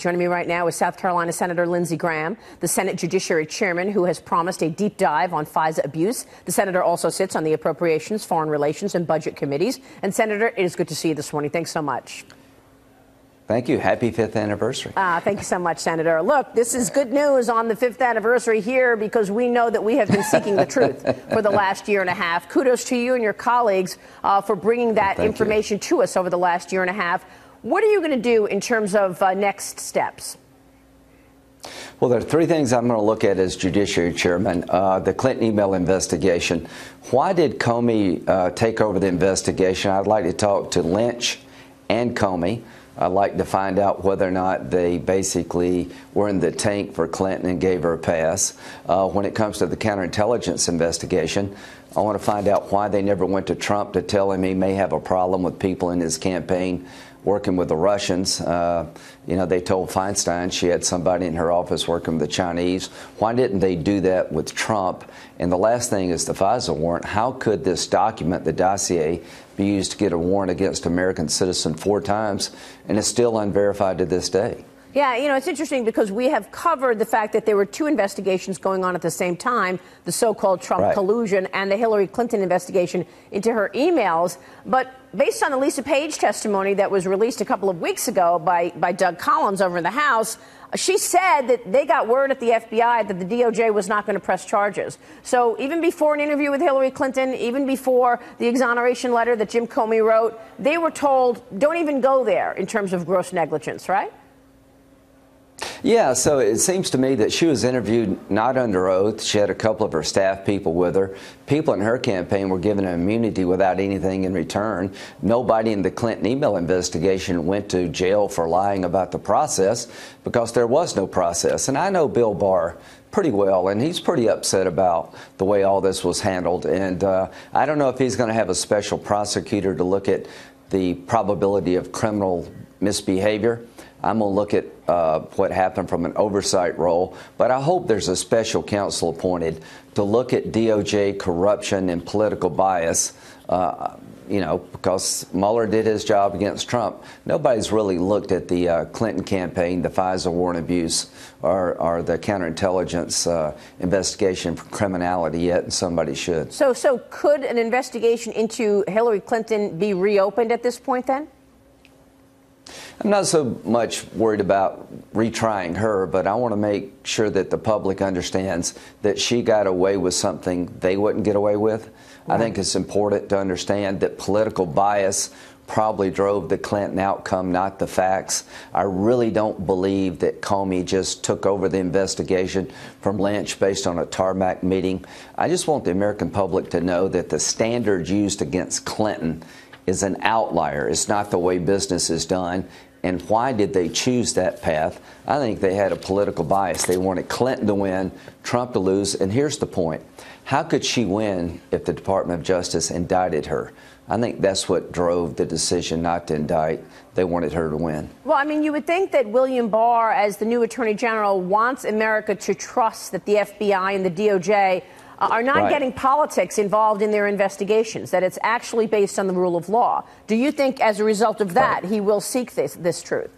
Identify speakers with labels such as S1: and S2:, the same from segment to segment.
S1: Joining me right now is South Carolina Senator Lindsey Graham, the Senate Judiciary Chairman, who has promised a deep dive on FISA abuse. The senator also sits on the Appropriations, Foreign Relations, and Budget Committees. And, Senator, it is good to see you this morning. Thanks so much.
S2: Thank you. Happy 5th anniversary.
S1: Thank you so much, Senator. Look, this is good news on the 5th anniversary here because we know that we have been seeking the truth for the last year and a half. Kudos to you and your colleagues for bringing that information to us over the last year and a half. What are you going to do in terms of next steps?
S2: Well, there are three things I'm going to look at as Judiciary Chairman. The Clinton email investigation. Why did Comey take over the investigation? I'd like to talk to Lynch and Comey. I'd like to find out whether or not they basically were in the tank for Clinton and gave her a pass. When it comes to the counterintelligence investigation, I want to find out why they never went to Trump to tell him he may have a problem with people in his campaign working with the Russians. They told Feinstein she had somebody in her office working with the Chinese. Why didn't they do that with Trump? And the last thing is the FISA warrant. How could this document, the dossier, be used to get a warrant against an American citizen 4 times and is still unverified to this day?
S1: Yeah, it's interesting because we have covered the fact that there were 2 investigations going on at the same time, the so-called Trump collusion and the Hillary Clinton investigation into her emails. But based on the Lisa Page testimony that was released a couple of weeks ago by Doug Collins over in the House, she said that they got word at the FBI that the DOJ was not going to press charges. So even before an interview with Hillary Clinton, even before the exoneration letter that Jim Comey wrote, they were told, don't even go there in terms of gross negligence, right?
S2: Yeah, so it seems to me that she was interviewed not under oath. She had a couple of her staff people with her. People in her campaign were given immunity without anything in return. Nobody in the Clinton email investigation went to jail for lying about the process because there was no process. And I know Bill Barr pretty well, and he's pretty upset about the way all this was handled. And I don't know if he's going to have a special prosecutor to look at the probability of criminal misbehavior. I'm going to look at what happened from an oversight role, but I hope there's a special counsel appointed to look at DOJ corruption and political bias, because Mueller did his job against Trump. Nobody's really looked at the Clinton campaign, the FISA warrant abuse, or the counterintelligence investigation for criminality yet, and somebody should.
S1: So could an investigation into Hillary Clinton be reopened at this point then?
S2: I'm not so much worried about retrying her, but I want to make sure that the public understands that she got away with something they wouldn't get away with. Right. I think it's important to understand that political bias probably drove the Clinton outcome, not the facts. I really don't believe that Comey just took over the investigation from Lynch based on a tarmac meeting. I just want the American public to know that the standard used against Clinton is an outlier. It's not the way business is done. And why did they choose that path? I think they had a political bias. They wanted Clinton to win, Trump to lose. And here's the point. How could she win if the Department of Justice indicted her? I think that's what drove the decision not to indict. They wanted her to win.
S1: Well, I mean, you would think that William Barr, as the new Attorney General, wants America to trust that the FBI and the DOJ are not getting politics involved in their investigations, that it's actually based on the rule of law. Do you think as a result of that, he will seek this truth?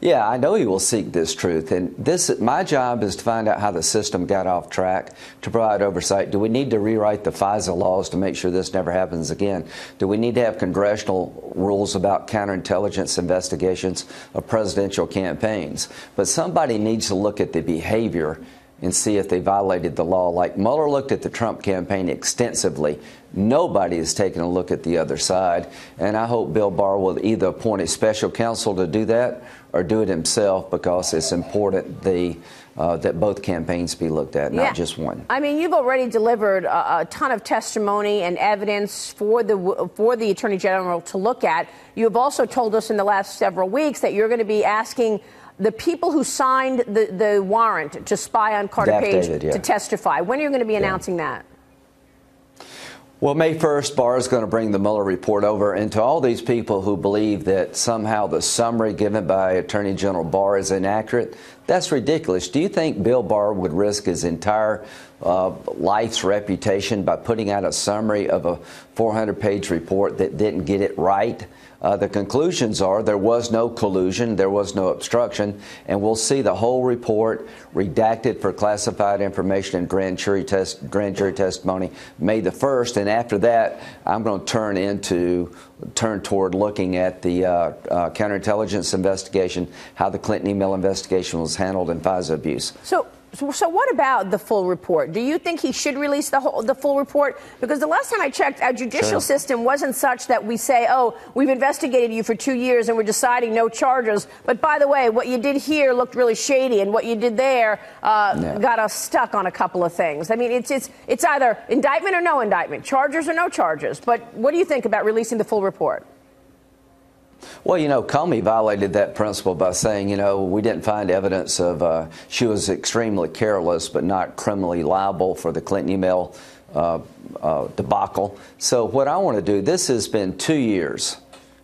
S2: Yeah, I know he will seek this truth. And my job is to find out how the system got off track, to provide oversight. Do we need to rewrite the FISA laws to make sure this never happens again? Do we need to have congressional rules about counterintelligence investigations of presidential campaigns? But somebody needs to look at the behavior and see if they violated the law. Like Mueller looked at the Trump campaign extensively. Nobody has taken a look at the other side. And I hope Bill Barr will either appoint a special counsel to do that or do it himself, because it's important that both campaigns be looked at, not just one.
S1: I mean, you've already delivered a ton of testimony and evidence for the Attorney General to look at. You have also told us in the last several weeks that you're going to be asking the people who signed the warrant to spy on Carter Page to testify. When are you going to be announcing that?
S2: Well, May 1st, Barr is going to bring the Mueller report over. And to all these people who believe that somehow the summary given by Attorney General Barr is inaccurate, that's ridiculous. Do you think Bill Barr would risk his entire life's reputation by putting out a summary of a 400-page report that didn't get it right? The conclusions are there was no collusion, there was no obstruction, and we'll see the whole report redacted for classified information and grand jury testimony May the 1st. And after that, I'm going to turn toward looking at the counterintelligence investigation, how the Clinton email investigation was handled, and FISA abuse.
S1: So what about the full report? Do you think he should release the full report? Because the last time I checked, our judicial system wasn't such that we say, oh, we've investigated you for 2 years and we're deciding no charges. But by the way, what you did here looked really shady, and what you did there got us stuck on a couple of things. I mean, it's either indictment or no indictment, charges or no charges. But what do you think about releasing the full report?
S2: Well, Comey violated that principle by saying, we didn't find evidence of she was extremely careless but not criminally liable for the Clinton email debacle. So what I want to do, this has been 2 years,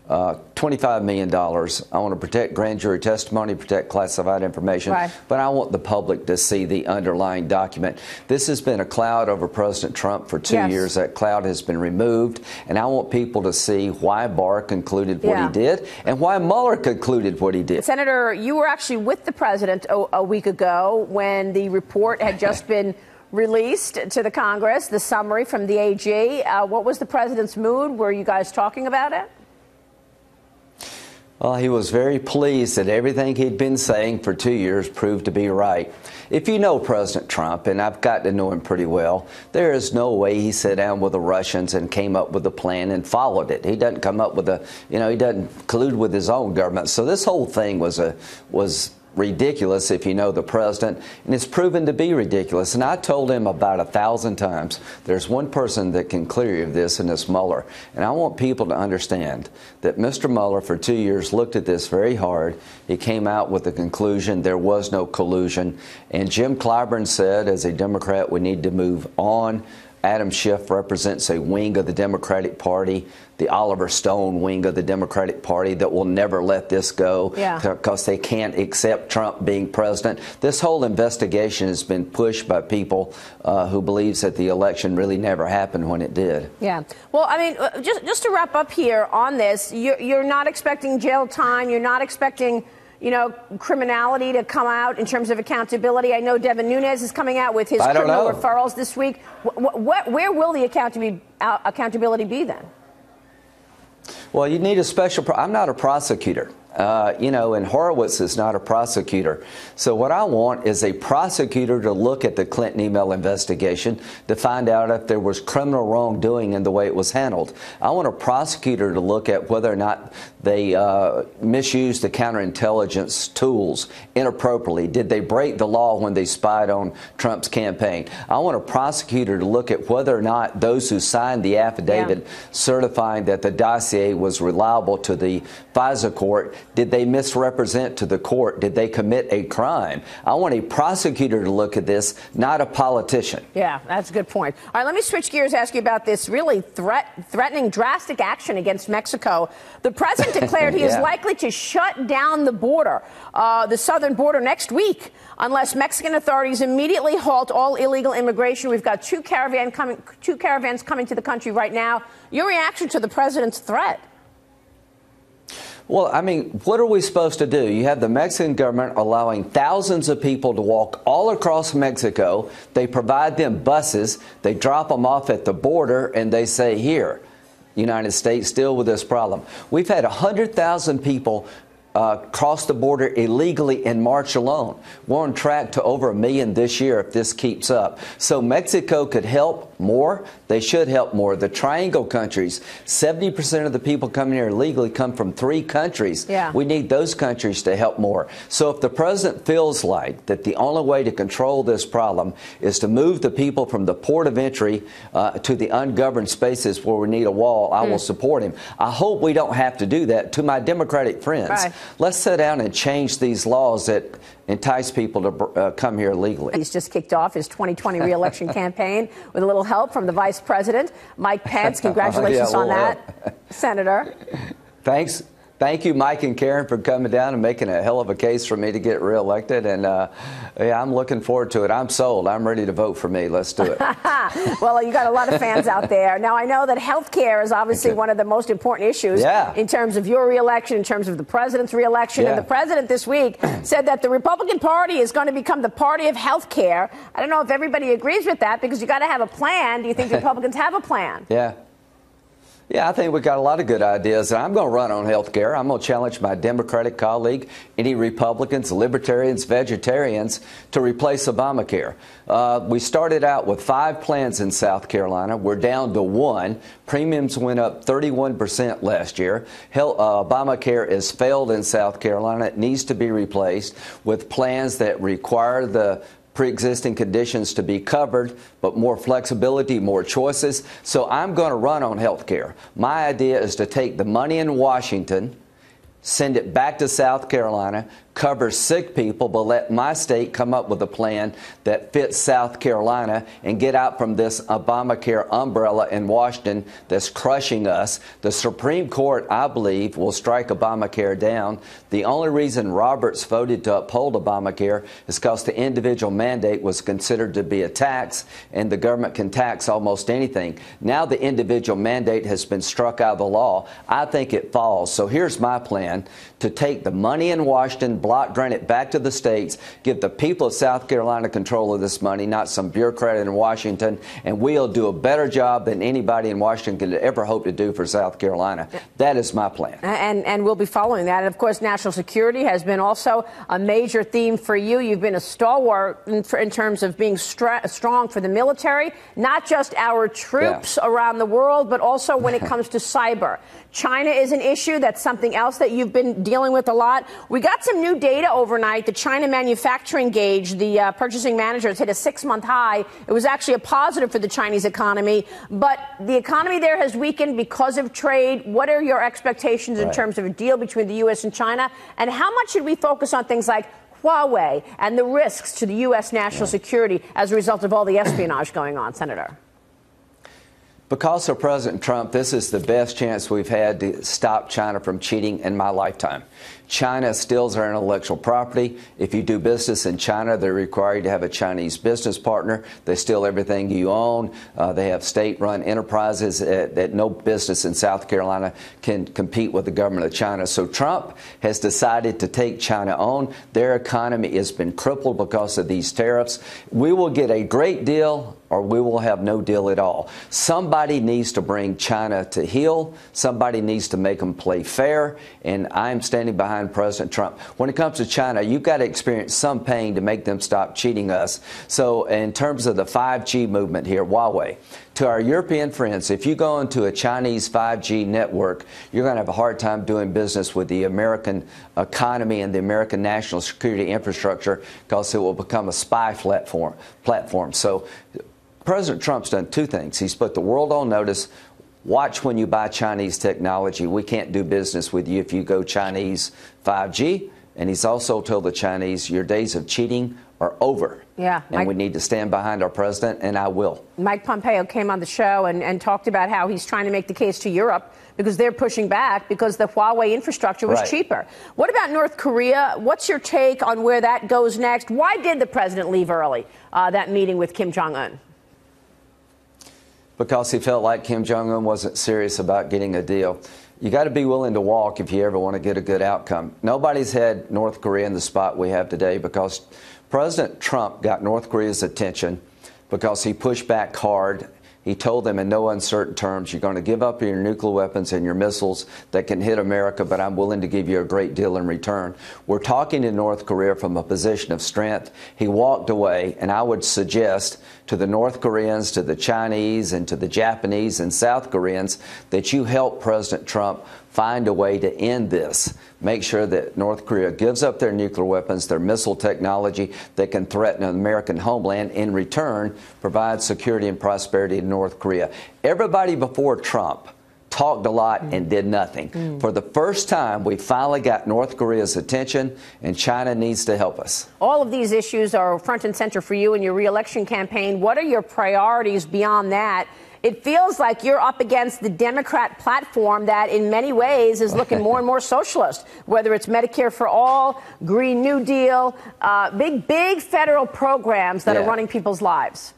S2: $25 million. I want to protect grand jury testimony, protect classified information,
S1: right,
S2: but I want the public to see the underlying document. This has been a cloud over President Trump for 2 years. That cloud has been removed, and I want people to see why Barr concluded what he did and why Mueller concluded what he did.
S1: Senator, you were actually with the president a week ago when the report had just been released to the Congress, the summary from the AG. What was the president's mood? Were you guys talking about it?
S2: Well, he was very pleased that everything he'd been saying for 2 years proved to be right. If you know President Trump, and I've got to know him pretty well, there is no way he sat down with the Russians and came up with a plan and followed it. He doesn't come up with he doesn't collude with his own government. So this whole thing was ridiculous if you know the president, and it's proven to be ridiculous. And I told him about 1,000 times, there's one person that can clear you of this, and it's Mueller. And I want people to understand that Mr. Mueller for 2 years looked at this very hard. He came out with the conclusion there was no collusion. And Jim Clyburn said, as a Democrat, we need to move on. Adam Schiff represents a wing of the Democratic Party, the Oliver Stone wing of the Democratic Party, that will never let this go because they can't accept Trump being president. This whole investigation has been pushed by people who believes that the election really never happened when it did.
S1: Yeah. Well, I mean, just to wrap up here on this, you're not expecting jail time. You're not expecting criminality to come out in terms of accountability. I know Devin Nunes is coming out with his criminal referrals this week. Where will the accountability be then?
S2: Well, you need a special. I'm not a prosecutor. And Horowitz is not a prosecutor. So what I want is a prosecutor to look at the Clinton email investigation to find out if there was criminal wrongdoing in the way it was handled. I want a prosecutor to look at whether or not they misused the counterintelligence tools inappropriately. Did they break the law when they spied on Trump's campaign? I want a prosecutor to look at whether or not those who signed the affidavit certifying that the dossier was reliable to the FISA court, did they misrepresent to the court? Did they commit a crime? I want a prosecutor to look at this, not a politician. Yeah,
S1: that's a good point. All right, let me switch gears, ask you about this really threatening drastic action against Mexico. The president declared he is likely to shut down the border, the southern border, next week, unless Mexican authorities immediately halt all illegal immigration. We've got two caravans coming to the country right now. Your reaction to the president's threat?
S2: Well, I mean, what are we supposed to do? You have the Mexican government allowing thousands of people to walk all across Mexico. They provide them buses. They drop them off at the border, and they say, here, United States, deal with this problem. We've had 100,000 people cross the border illegally in March alone. We're on track to over 1 million this year if this keeps up. So Mexico could help more. They should help more. The Triangle countries, 70% of the people coming here illegally come from 3 countries. Yeah. We need those countries to help more. So if the president feels like that the only way to control this problem is to move the people from the port of entry to the ungoverned spaces where we need a wall, I will support him. I hope we don't have to do that. To my Democratic friends, let's sit down and change these laws that entice people to come here legally.
S1: He's just kicked off his 2020 re-election campaign with a little help from the vice president, Mike Pence. Congratulations on that, Senator.
S2: Thanks. Thank you, Mike and Karen, for coming down and making a hell of a case for me to get reelected. And yeah, I'm looking forward to it. I'm sold. I'm ready to vote for me. Let's do it.
S1: Well, you got a lot of fans out there. Now, I know that health care is obviously one of the most important issues in terms of your reelection, in terms of the president's reelection. And the president this week said that the Republican Party is going to become the party of health care. I don't know if everybody agrees with that, because you got to have a plan. Do you think the Republicans have a plan?
S2: Yeah, I think we've got a lot of good ideas. And I'm going to run on health care. I'm going to challenge my Democratic colleague, any Republicans, libertarians, vegetarians, to replace Obamacare. We started out with 5 plans in South Carolina. We're down to 1. Premiums went up 31% last year. Obamacare is failed in South Carolina. It needs to be replaced with plans that require the pre-existing conditions to be covered, but more flexibility, more choices. So I'm going to run on health care. My idea is to take the money in Washington, send it back to South Carolina, cover sick people, but let my state come up with a plan that fits South Carolina and get out from this Obamacare umbrella in Washington that's crushing us. The Supreme Court, I believe, will strike Obamacare down. The only reason Roberts voted to uphold Obamacare is because the individual mandate was considered to be a tax, and the government can tax almost anything. Now the individual mandate has been struck out of the law. I think it falls. So here's my plan: to take the money in Washington, block grant it back to the states, give the people of South Carolina control of this money, not some bureaucrat in Washington, and we'll do a better job than anybody in Washington could ever hope to do for South Carolina. That is my plan.
S1: And we'll be following that. And of course, national security has been also a major theme for you. You've been a stalwart in terms of being strong for the military, not just our troops around the world, but also when it comes to cyber. China is an issue. That's something else that you've been dealing with a lot. We got some new data overnight. The China manufacturing gauge, the purchasing managers, hit a 6-month high. It was actually a positive for the Chinese economy. But the economy there has weakened because of trade. What are your expectations in terms of a deal between the U.S. and China? And how much should we focus on things like Huawei and the risks to the U.S. national security as a result of all the espionage going on, Senator?
S2: Because of President Trump, this is the best chance we've had to stop China from cheating in my lifetime. China steals our intellectual property. If you do business in China, they're required to have a Chinese business partner. They steal everything you own. They have state-run enterprises that no business in South Carolina can compete with the government of China. So Trump has decided to take China on. Their economy has been crippled because of these tariffs. We will get a great deal, or we will have no deal at all. Somebody needs to bring China to heel. Somebody needs to make them play fair. And I'm standing behind President Trump. When it comes to China, you've got to experience some pain to make them stop cheating us. So in terms of the 5G movement here, Huawei, to our European friends, if you go into a Chinese 5G network, you're going to have a hard time doing business with the American economy and the American national security infrastructure, because it will become a spy platform. So President Trump's done 2 things. He's put the world on notice. Watch when you buy Chinese technology. We can't do business with you if you go Chinese 5G. And he's also told the Chinese, your days of cheating are over.
S1: Yeah.
S2: And we need to stand behind our president, and I will.
S1: Mike Pompeo came on the show and talked about how he's trying to make the case to Europe because they're pushing back because the Huawei infrastructure was cheaper. What about North Korea? What's your take on where that goes next? Why did the president leave early, that meeting with Kim Jong-un?
S2: Because he felt like Kim Jong-un wasn't serious about getting a deal. You got to be willing to walk if you ever want to get a good outcome. Nobody's had North Korea in the spot we have today because President Trump got North Korea's attention because he pushed back hard. He told them in no uncertain terms, you're going to give up your nuclear weapons and your missiles that can hit America, but I'm willing to give you a great deal in return. We're talking to North Korea from a position of strength. He walked away, and I would suggest to the North Koreans, to the Chinese, and to the Japanese and South Koreans that you help President Trump find a way to end this. Make sure that North Korea gives up their nuclear weapons, their missile technology that can threaten an American homeland. In return, provide security and prosperity in North Korea. Everybody before Trump talked a lot and did nothing. For the first time, we finally got North Korea's attention, and China needs to help us.
S1: All of these issues are front and center for you in your reelection campaign. What are your priorities beyond that it feels like you're up against the Democrat platform that in many ways is looking more and more socialist, whether it's Medicare for all, Green New Deal, big federal programs that are running people's lives.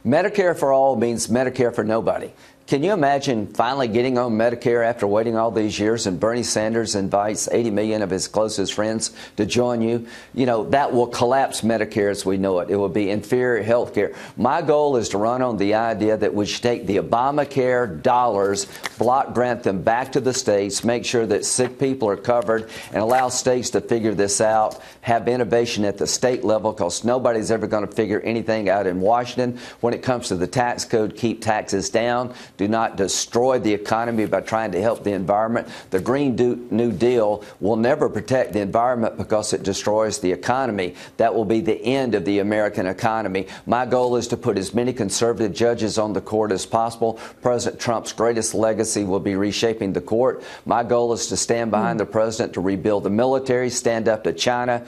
S2: Medicare for all means Medicare for nobody. Can you imagine finally getting on Medicare after waiting all these years, and Bernie Sanders invites 80 million of his closest friends to join you? You know, that will collapse Medicare as we know it. It will be inferior health care. My goal is to run on the idea that we should take the Obamacare dollars, block grant them back to the states, make sure that sick people are covered, and allow states to figure this out, have innovation at the state level, because nobody's ever going to figure anything out in Washington. When it comes to the tax code, keep taxes down. Do not destroy the economy by trying to help the environment. The Green New Deal will never protect the environment because it destroys the economy. That will be the end of the American economy. My goal is to put as many conservative judges on the court as possible. President Trump's greatest legacy will be reshaping the court. My goal is to stand behind the president to rebuild the military, stand up to China,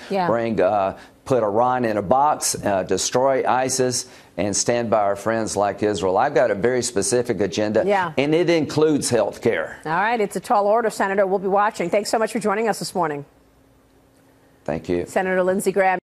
S2: put Iran in a box, destroy ISIS, and stand by our friends like Israel. I've got a very specific agenda, and it includes health care.
S1: All right. It's a tall order, Senator. We'll be watching. Thanks so much for joining us this morning.
S2: Thank you.
S1: Senator Lindsey Graham.